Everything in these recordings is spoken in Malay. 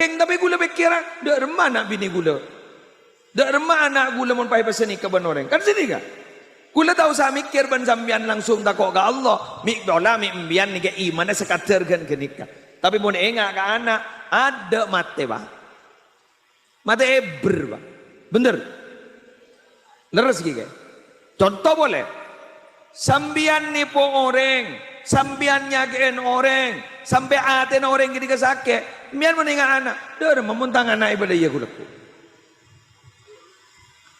Keng tapi gula pikiran, dak remah anak bini gula. Dak remah anak gula mun pai peseni ke ban orang. Kan sini ka? Gula tahu sa mikir ban sampean langsung takok ke Allah. Mik dola mik mbian ni ke iman sekadar kan kenika. Tapi mun enggak ke anak ada mate bah. Mate eber bah. Bener. Leres ki ke. Contoh boleh. Sambian nipu orang, sambian nyagain orang, sampai aten orang gini kesake, mian meninggal anak, dah memuntang anak ibadah iya gulaku.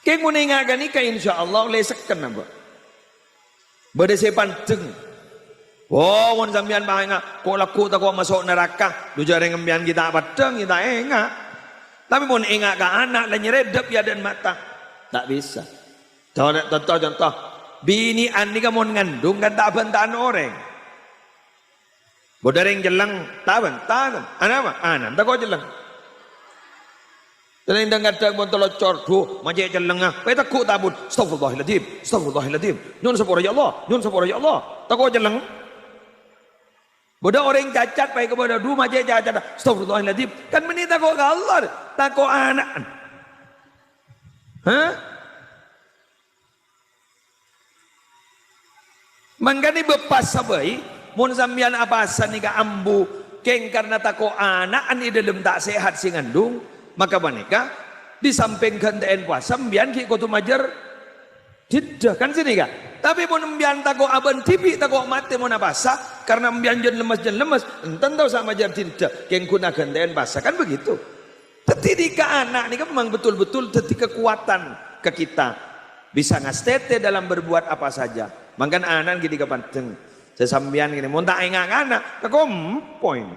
Keng meninggal gani ka insya Allah lesekkan apa? Bade sepan teng. Oh, wan sambian bahaya, kok laku tak kok masuk neraka, lu jarang ngembian kita padang kita enggak. Tapi mun enggak ka anak lah nyeredep ya dan mata, tak bisa. Contoh. Bini andi kamu ngandung kan tak bentaan orang. Bodareng jelang taban. Anak apa? Anak tak kau jelang. Dan yang dengar tak bontol cordu majek jelang ah. Kita ku tabut. Astagfirullahaladzim. Nyun sepura ya Allah. Tak kau jelang. Bodoh orang cacat baik kepada du majek cacat. Astagfirullahaladzim. Kan meni tak kau ke Allah. Tak kau anak. Hah? Mangkani bepas sabai mun sambian apa asani ka ambu keng karena tako anak ani dalam tak sehat si ngandung maka maneka disampingkan TN puasa sambian ki kudu majar tidak kan sini ka tapi mun mbian tako aban tipi tako mate mun apasa karena mbian jen lemes enten tau sama majar tidak keng gunakan TN puasa kan begitu ketika anak ini kan memang betul-betul ketika kekuatan ke kita bisa ngastete dalam berbuat apa saja. Mangkan anan gini kapanteng sesambian gini mun tak ingat anak kekompoin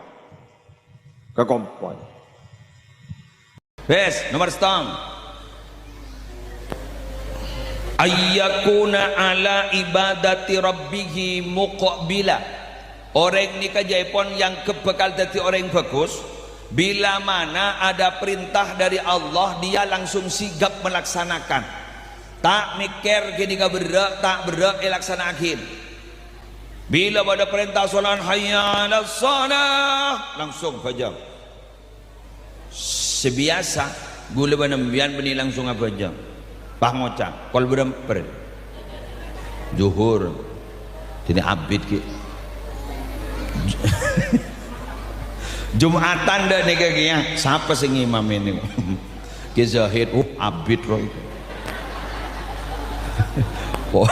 wes nomor setang ayyakuna ala ibadati rabbihi muqbila orang ni kajaipon yang kebekal dadi orang bagus bila mana ada perintah dari Allah dia langsung sigap melaksanakan tak mikir gini ka berak tak berak laksanakin bila pada perintah solat hayya 'alas shalah langsung fajam sebiasa gula banembian beni langsung apa jam pah ngocak kol beremper zuhur ini abid ki Jumatan dah nih kayaknya siapa sing imam ini ki Zahid abid roh kok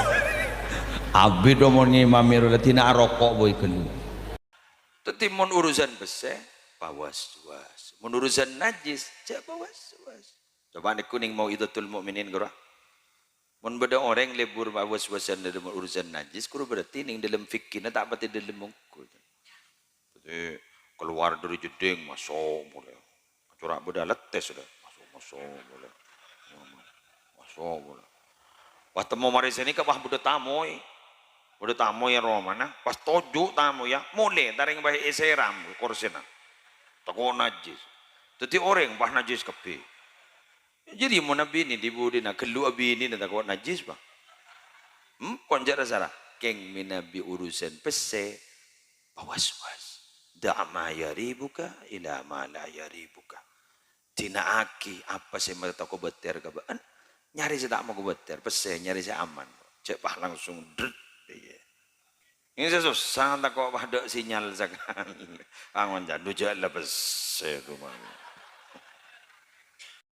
abid mau ngimami tina rokok boy kenu tetapi mun urusan besar bawas mun urusan najis cak bawas coba nih kuning mau idatul mukminin gerah mun beda orang lebur bawas-wasan dalam urusan najis kuru berarti ning dalam fikirnya tak pati dalam mungkul jadi keluar dari jeding masuk boleh corak beda letes sudah masuk boleh pas temu mari sini ke wah budak tamu yang roh mana pas toju tamu ya mulai taring bayi eseram korsena takut najis jadi orang bah najis kepi jadi mau nabi ini dibudi nak kelu abi ini takut najis bah konjara sara keng minabi urusan pese was da'ma yaribuka ila ma la yaribuka tina aki apa sih mata ko beter ka baan nyari saya tak mau kebeter, pesen nyari saya aman, cepat langsung dret, ini saya susah tak kok ada sinyal sekali, angon jadu jalan pesen rumah.